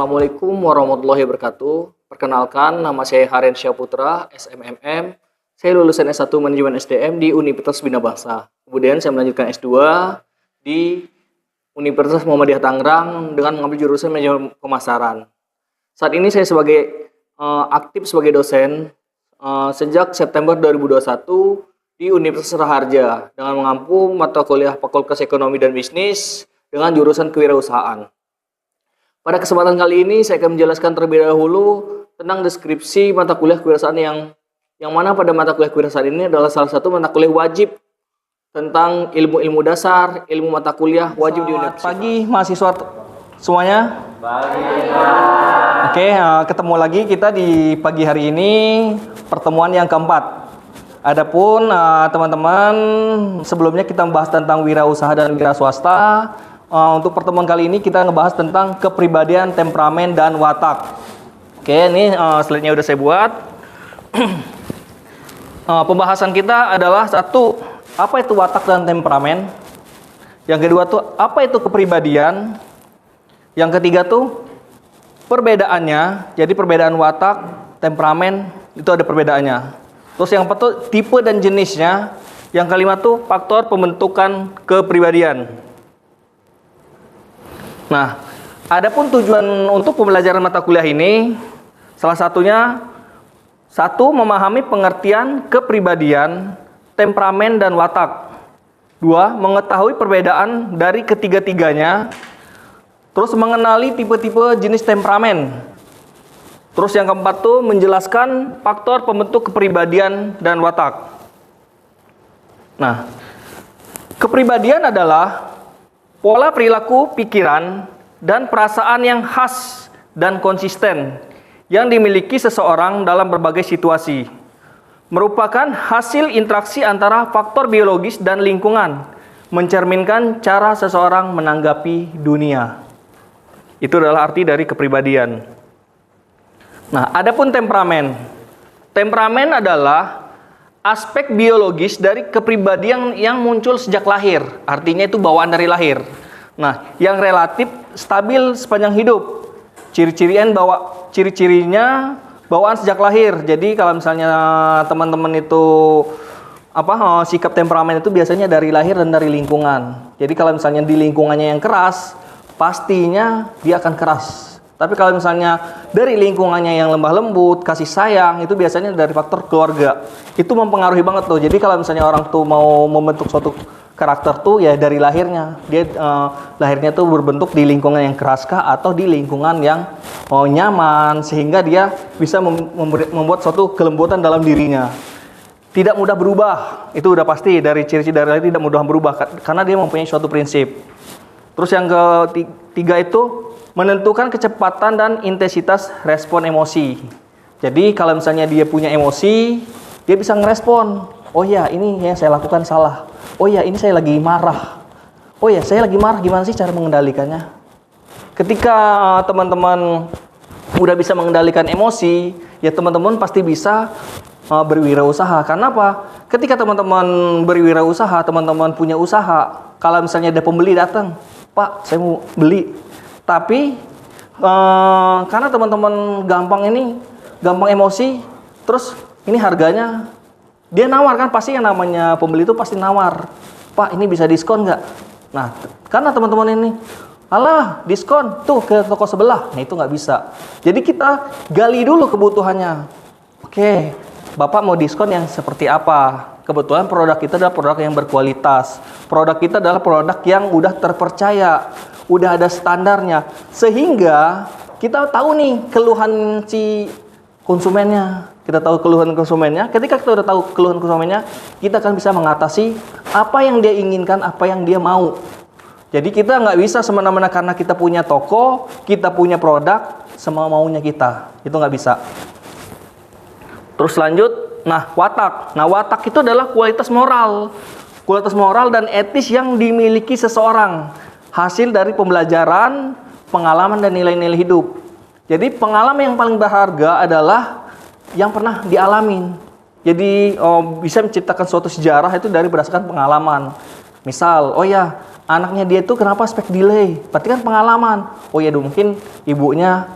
Assalamualaikum warahmatullahi wabarakatuh. Perkenalkan, nama saya Haren Syaputra, SMMM. Saya lulusan S1 Manajemen SDM di Universitas Bina Bangsa. Kemudian saya melanjutkan S2 di Universitas Muhammadiyah Tangerang dengan mengambil jurusan Manajemen Pemasaran. Saat ini saya aktif sebagai dosen sejak September 2021 di Universitas Raharja dengan mengampu mata kuliah Fakultas Ekonomi dan Bisnis dengan jurusan Kewirausahaan. Pada kesempatan kali ini saya akan menjelaskan terlebih dahulu tentang deskripsi mata kuliah kewirausahaan yang mana pada mata kuliah kewirausahaan ini adalah salah satu mata kuliah wajib tentang ilmu-ilmu dasar, ilmu mata kuliah wajib di universitas. Pagi mahasiswa semuanya. Oke, ketemu lagi kita di pagi hari ini, pertemuan yang keempat. Adapun teman-teman, sebelumnya kita membahas tentang wirausaha dan wira swasta. Untuk pertemuan kali ini kita ngebahas tentang kepribadian, temperamen, dan watak. Oke, ini slide-nya udah saya buat. Pembahasan kita adalah satu, apa itu watak dan temperamen? Yang kedua tuh, apa itu kepribadian? Yang ketiga tuh, perbedaannya. Jadi perbedaan watak, temperamen, itu ada perbedaannya. Terus yang keempat tuh, tipe dan jenisnya. Yang kelima tuh, faktor pembentukan kepribadian. Nah, adapun tujuan untuk pembelajaran mata kuliah ini, salah satunya, satu, memahami pengertian kepribadian, temperamen, dan watak. Dua, mengetahui perbedaan dari ketiga-tiganya. Terus mengenali tipe-tipe jenis temperamen. Terus yang keempat tuh menjelaskan faktor pembentuk kepribadian dan watak. Nah, kepribadian adalah pola perilaku, pikiran, dan perasaan yang khas dan konsisten yang dimiliki seseorang dalam berbagai situasi. Merupakan hasil interaksi antara faktor biologis dan lingkungan, mencerminkan cara seseorang menanggapi dunia. Itu adalah arti dari kepribadian. Nah, adapun temperamen. Temperamen adalah aspek biologis dari kepribadian yang muncul sejak lahir. Artinya itu bawaan dari lahir. Nah, yang relatif stabil sepanjang hidup. Ciri-cirinya bawaan sejak lahir. Jadi kalau misalnya teman-teman itu sikap temperamen itu biasanya dari lahir dan dari lingkungan. Jadi kalau misalnya di lingkungannya yang keras, pastinya dia akan keras. Tapi kalau misalnya dari lingkungannya yang lemah lembut, kasih sayang, itu biasanya dari faktor keluarga. Itu mempengaruhi banget tuh. Jadi kalau misalnya orang tuh mau membentuk suatu karakter tuh ya dari lahirnya. Dia lahirnya tuh berbentuk di lingkungan yang keraskah atau di lingkungan yang nyaman sehingga dia bisa membuat suatu kelembutan dalam dirinya. Tidak mudah berubah. Itu udah pasti dari ciri-ciri dari lahir tidak mudah berubah karena dia mempunyai suatu prinsip. Terus yang ketiga itu menentukan kecepatan dan intensitas respon emosi. Jadi kalau misalnya dia punya emosi, dia bisa ngerespon. Oh ya, ini yang saya lakukan salah. Oh ya, ini saya lagi marah. Oh ya, saya lagi marah. Gimana sih cara mengendalikannya? Ketika teman-teman udah bisa mengendalikan emosi, ya teman-teman pasti bisa berwirausaha. Karena apa? Ketika teman-teman berwirausaha, teman-teman punya usaha. Kalau misalnya ada pembeli datang, Pak, saya mau beli. Tapi karena teman-teman gampang emosi, terus ini harganya dia nawar kan, pasti yang namanya pembeli itu pasti nawar. Pak, ini bisa diskon nggak? Nah, karena teman-teman ini, alah diskon tuh ke toko sebelah, nah itu nggak bisa. Jadi kita gali dulu kebutuhannya. Oke, Bapak mau diskon yang seperti apa? Kebetulan produk kita adalah produk yang berkualitas. Produk kita adalah produk yang udah terpercaya. Udah ada standarnya, sehingga kita tahu nih keluhan si konsumennya. Kita tahu keluhan konsumennya. Ketika kita udah tahu keluhan konsumennya, kita akan bisa mengatasi apa yang dia inginkan, apa yang dia mau. Jadi kita nggak bisa semena-mena karena kita punya toko, kita punya produk, semua maunya kita. Itu nggak bisa. Terus lanjut, watak. Nah, watak itu adalah kualitas moral. Kualitas moral dan etis yang dimiliki seseorang. Hasil dari pembelajaran, pengalaman, dan nilai-nilai hidup. Jadi pengalaman yang paling berharga adalah yang pernah dialamin. Jadi bisa menciptakan suatu sejarah itu dari berdasarkan pengalaman. Misal, oh ya, anaknya dia itu kenapa spek delay? Berarti kan pengalaman. Oh ya, mungkin ibunya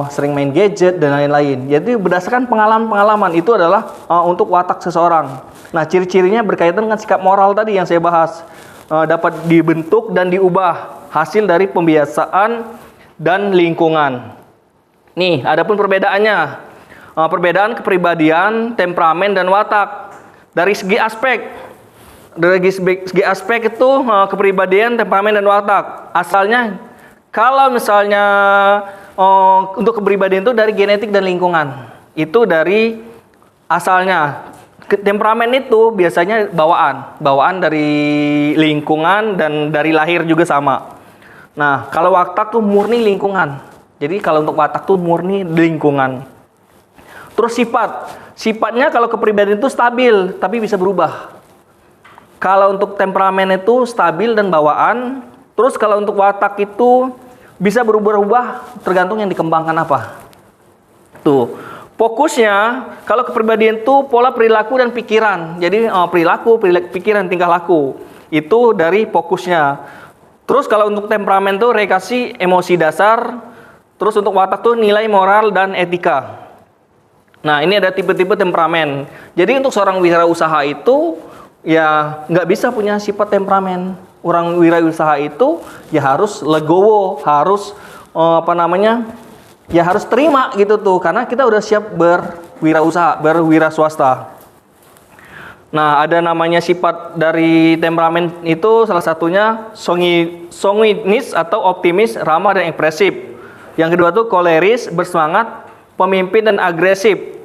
sering main gadget dan lain-lain. Jadi berdasarkan pengalaman-pengalaman itu adalah untuk watak seseorang. Nah, ciri-cirinya berkaitan dengan sikap moral tadi yang saya bahas. Dapat dibentuk dan diubah hasil dari pembiasaan dan lingkungan. Nih, adapun perbedaannya. Perbedaan kepribadian, temperamen, dan watak. Dari segi aspek itu kepribadian, temperamen, dan watak. Asalnya kalau misalnya untuk kepribadian itu dari genetik dan lingkungan. Itu dari asalnya. Temperamen itu biasanya bawaan dari lingkungan dan dari lahir juga sama. Nah, kalau watak tuh murni lingkungan. Jadi kalau untuk watak tuh murni lingkungan. Terus sifatnya kalau kepribadian itu stabil tapi bisa berubah. Kalau untuk temperamen itu stabil dan bawaan. Terus kalau untuk watak itu bisa berubah-ubah tergantung yang dikembangkan apa. Tuh, fokusnya kalau kepribadian itu pola perilaku dan pikiran. Jadi perilaku, pikiran, tingkah laku. Itu dari fokusnya. Terus kalau untuk temperamen itu reaksi emosi dasar. Terus untuk watak tuh nilai moral dan etika. Nah, ini ada tipe-tipe temperamen. Jadi untuk seorang wirausaha itu ya nggak bisa punya sifat temperamen. Orang wirausaha itu ya harus legowo, harus ya harus terima gitu tuh, karena kita udah siap berwirausaha, berwira swasta. Nah, ada namanya sifat dari temperamen itu salah satunya sanguinis atau optimis, ramah dan ekspresif. Yang kedua tuh koleris, bersemangat, pemimpin dan agresif.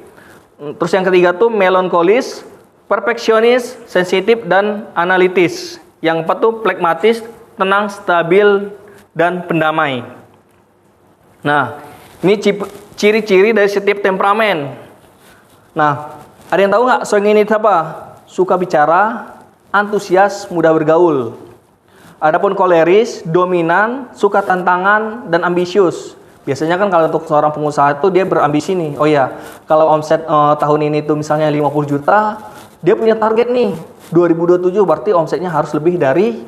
Terus yang ketiga tuh melankolis, perfeksionis, sensitif dan analitis. Yang keempat tuh plekmatis, tenang, stabil dan pendamai. Nah, ini ciri-ciri dari setiap temperamen. Nah, ada yang tahu nggak sanguinis apa? Suka bicara, antusias, mudah bergaul. Adapun koleris, dominan, suka tantangan dan ambisius. Biasanya kan kalau untuk seorang pengusaha itu dia berambisi nih. Oh ya, kalau omset tahun ini tuh misalnya 50 juta, dia punya target nih 2027 berarti omsetnya harus lebih dari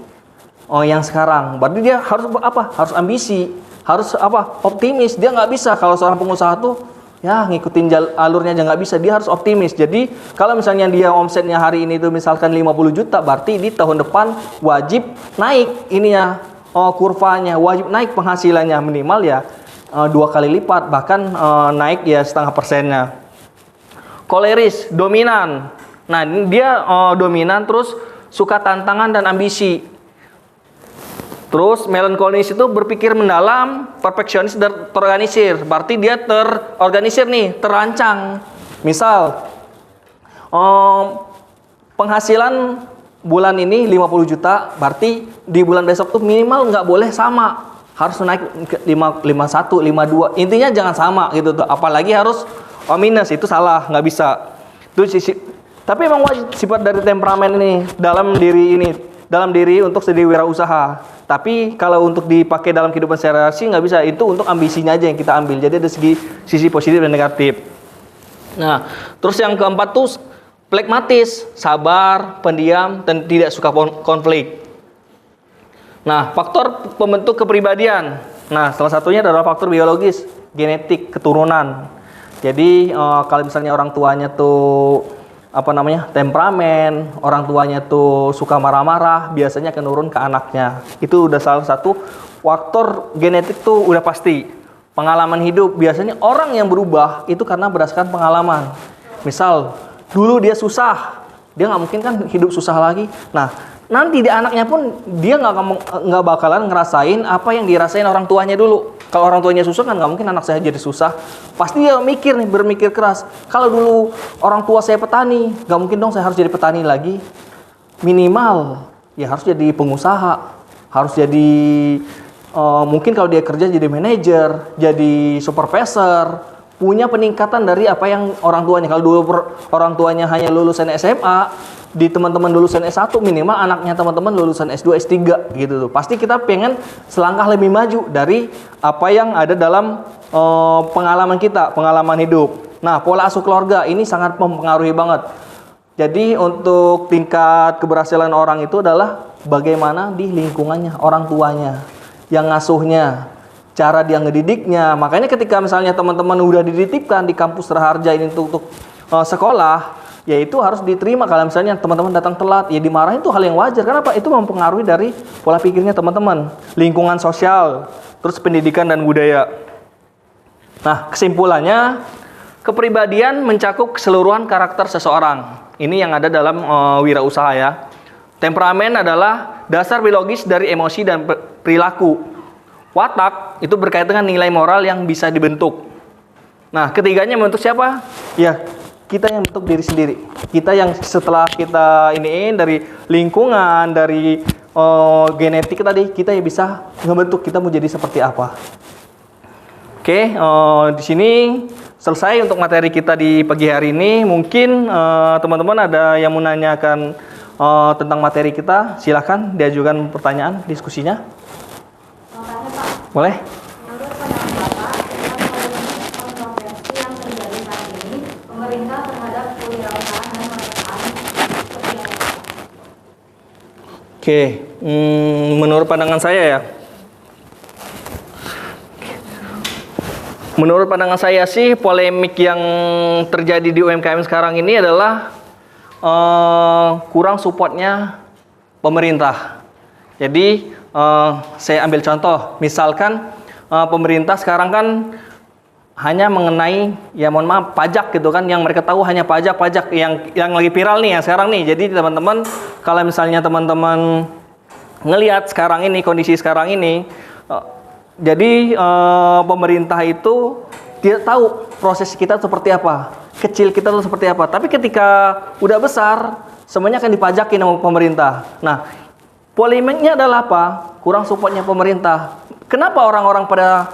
yang sekarang. Berarti dia harus apa? Harus ambisi, harus apa? Optimis. Dia nggak bisa kalau seorang pengusaha tuh ya ngikutin alurnya aja nggak bisa. Dia harus optimis. Jadi kalau misalnya dia omsetnya hari ini tuh misalkan 50 juta, berarti di tahun depan wajib naik ininya kurvanya, wajib naik penghasilannya minimal ya 2 kali lipat, bahkan naik ya 0,5%-nya. Koleris, dominan. Nah, dia dominan, terus suka tantangan dan ambisi. Terus melankolis itu berpikir mendalam, perfeksionis dan terorganisir. Berarti dia terorganisir nih, terancang. Misal penghasilan bulan ini 50 juta, berarti di bulan besok tuh minimal nggak boleh sama. Harus naik ke 51, 52. Intinya jangan sama gitu tuh. Apalagi harus minus, itu salah, nggak bisa. Itu tapi emang wajib sifat dari temperamen ini dalam diri untuk jadi wirausaha. Tapi kalau untuk dipakai dalam kehidupan sehari-hari nggak bisa. Itu untuk ambisinya aja yang kita ambil. Jadi ada sisi positif dan negatif. Nah, terus yang keempat tuh plekmatis, sabar, pendiam, dan tidak suka konflik. Nah, faktor pembentuk kepribadian. Nah, salah satunya adalah faktor biologis, genetik, keturunan. Jadi kalau misalnya orang tuanya tuh temperamen, orang tuanya tuh suka marah-marah, biasanya akan turun ke anaknya. Itu udah salah satu faktor genetik tuh udah pasti. Pengalaman hidup, biasanya orang yang berubah itu karena berdasarkan pengalaman. Misal dulu dia susah, dia nggak mungkin kan hidup susah lagi. Nah, nanti di anaknya pun dia nggak bakalan ngerasain apa yang dirasain orang tuanya dulu. Kalau orang tuanya susah kan nggak mungkin anak saya jadi susah. Pasti dia bermikir keras. Kalau dulu orang tua saya petani, nggak mungkin dong saya harus jadi petani lagi. Minimal ya harus jadi pengusaha, harus jadi mungkin kalau dia kerja jadi manajer, jadi supervisor, punya peningkatan dari apa yang orang tuanya. Kalau dulu orang tuanya hanya lulusan SMA, di teman-teman lulusan S1 minimal anaknya teman-teman lulusan S2, S3 gitu tuh. Pasti kita pengen selangkah lebih maju dari apa yang ada dalam pengalaman kita, pengalaman hidup. Nah, pola asuh keluarga ini sangat mempengaruhi banget. Jadi untuk tingkat keberhasilan orang itu adalah bagaimana di lingkungannya, orang tuanya, yang ngasuhnya, cara dia ngedidiknya. Makanya ketika misalnya teman-teman udah dititipkan di kampus Raharja ini untuk sekolah, ya itu harus diterima. Kalau misalnya teman-teman datang telat, ya dimarahin, itu hal yang wajar. Kenapa? Itu mempengaruhi dari pola pikirnya teman-teman, lingkungan sosial, terus pendidikan dan budaya. Nah, kesimpulannya, kepribadian mencakup keseluruhan karakter seseorang. Ini yang ada dalam wirausaha ya. Temperamen adalah dasar biologis dari emosi dan perilaku. Watak itu berkaitan dengan nilai moral yang bisa dibentuk. Nah, ketiganya membentuk siapa? Ya, kita yang bentuk diri sendiri. Kita yang setelah kita iniin dari lingkungan, dari genetik tadi, kita yang bisa membentuk kita mau jadi seperti apa. Oke, di sini selesai untuk materi kita di pagi hari ini. Mungkin teman-teman ada yang mau menanyakan tentang materi kita, silakan diajukan pertanyaan, diskusinya. Boleh? Menurut pandangan Bapak, tentang kontroversi yang terjadi saat ini, pemerintah terhadap kewirausahaan dan perusahaan seperti apa? Oke, menurut pandangan saya ya. Menurut pandangan saya sih, polemik yang terjadi di UMKM sekarang ini adalah kurang supportnya pemerintah. Jadi saya ambil contoh, misalkan pemerintah sekarang kan hanya mengenai, ya mohon maaf, pajak gitu kan, yang mereka tahu hanya pajak yang lagi viral nih ya sekarang nih. Jadi teman-teman, kalau misalnya teman-teman ngelihat sekarang ini, kondisi sekarang ini, jadi pemerintah itu tidak tahu proses kita seperti apa, kecil kita itu seperti apa. Tapi ketika udah besar, semuanya akan dipajakin sama pemerintah. Nah, polemiknya adalah apa? Kurang supportnya pemerintah. Kenapa orang-orang pada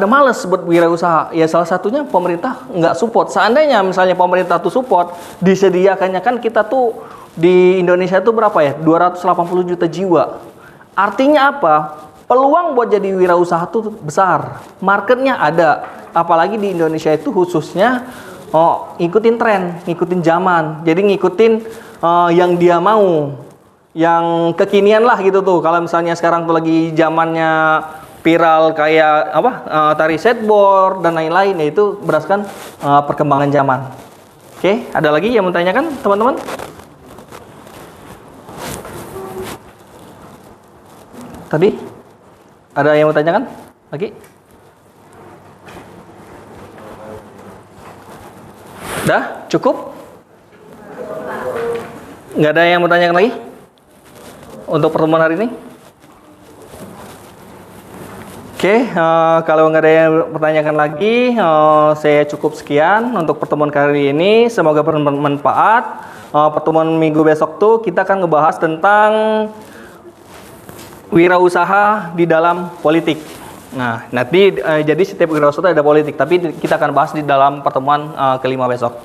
males berwirausaha? Ya salah satunya pemerintah nggak support. Seandainya misalnya pemerintah tuh support, disediakannya kan kita tuh di Indonesia tuh berapa ya? 280 juta jiwa. Artinya apa? Peluang buat jadi wirausaha tuh besar. Marketnya ada. Apalagi di Indonesia itu khususnya ngikutin tren, ngikutin zaman. Jadi ngikutin yang dia mau, yang kekinian lah gitu tuh. Kalau misalnya sekarang tuh lagi zamannya viral kayak apa, tari skateboard dan lain-lain, ya itu berdasarkan perkembangan zaman. Oke, ada lagi yang mau tanyakan teman-teman? Tadi ada yang mau tanyakan lagi? Dah, cukup? Nggak ada yang mau tanyakan lagi untuk pertemuan hari ini? Oke, kalau nggak ada yang bertanyakan lagi, saya cukup sekian untuk pertemuan kali ini. Semoga bermanfaat. Pertemuan minggu besok tuh kita akan ngebahas tentang wirausaha di dalam politik. Nah, nanti jadi setiap wirausaha ada politik, tapi kita akan bahas di dalam pertemuan kelima besok.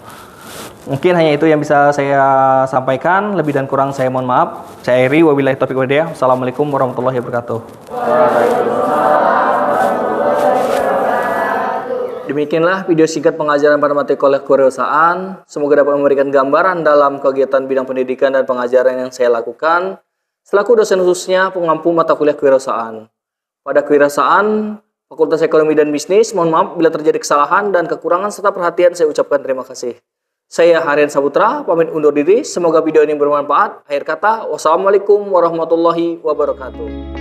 Mungkin hanya itu yang bisa saya sampaikan. Lebih dan kurang saya mohon maaf. Saya Eri, wabillahi taufiq walhidayah. Assalamualaikum warahmatullahi wabarakatuh. Demikianlah video singkat pengajaran pada materi kuliah kewirausahaan. Semoga dapat memberikan gambaran dalam kegiatan bidang pendidikan dan pengajaran yang saya lakukan selaku dosen khususnya pengampu mata kuliah kewirausahaan. Pada kewirausahaan Fakultas Ekonomi dan Bisnis, mohon maaf bila terjadi kesalahan dan kekurangan serta perhatian, saya ucapkan terima kasih. Saya Harian Saputra, pamit undur diri. Semoga video ini bermanfaat. Akhir kata, wassalamualaikum warahmatullahi wabarakatuh.